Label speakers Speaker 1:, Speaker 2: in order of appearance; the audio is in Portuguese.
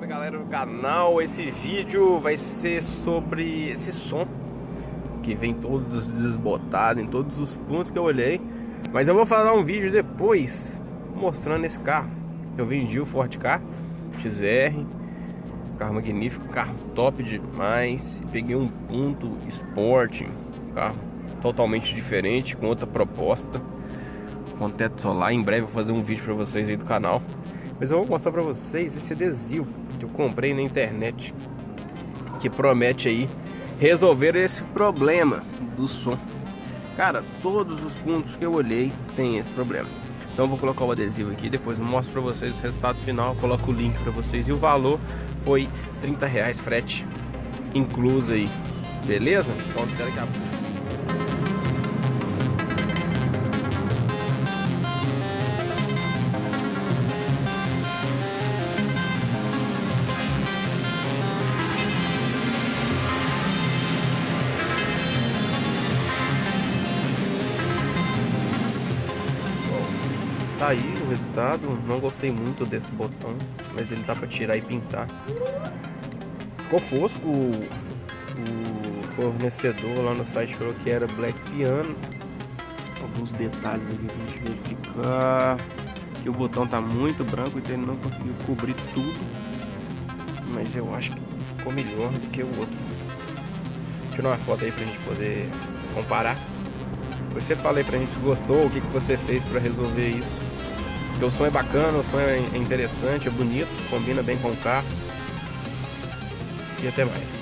Speaker 1: Galera do canal, esse vídeo vai ser sobre esse som que vem todo desbotado em todos os pontos que eu olhei. Mas eu vou fazer um vídeo depois mostrando esse carro. Eu vendi o Ford Ka XR, carro magnífico, carro top demais. Peguei um Punto Sport, carro totalmente diferente, com outra proposta, com teto solar. Em breve eu vou fazer um vídeo para vocês aí do canal. Mas eu vou mostrar pra vocês esse adesivo que eu comprei na internet, que promete aí resolver esse problema do som. Cara, todos os pontos que eu olhei tem esse problema. Então eu vou colocar o adesivo aqui, depois eu mostro pra vocês o resultado final, coloco o link pra vocês. E o valor foi R$30, frete incluso aí, beleza? Então espera que a... Tá aí o resultado. Não gostei muito desse botão, mas ele dá pra tirar e pintar. Ficou fosco. O fornecedor lá no site falou que era Black Piano. Alguns detalhes aqui pra gente verificar. Que o botão tá muito branco, então ele não conseguiu cobrir tudo. Mas eu acho que ficou melhor do que o outro. Vou tirar uma foto aí pra gente poder comparar. Você fala aí pra gente se gostou, o que você fez pra resolver isso. Porque o som é bacana, o som é interessante, é bonito, combina bem com o carro. E até mais.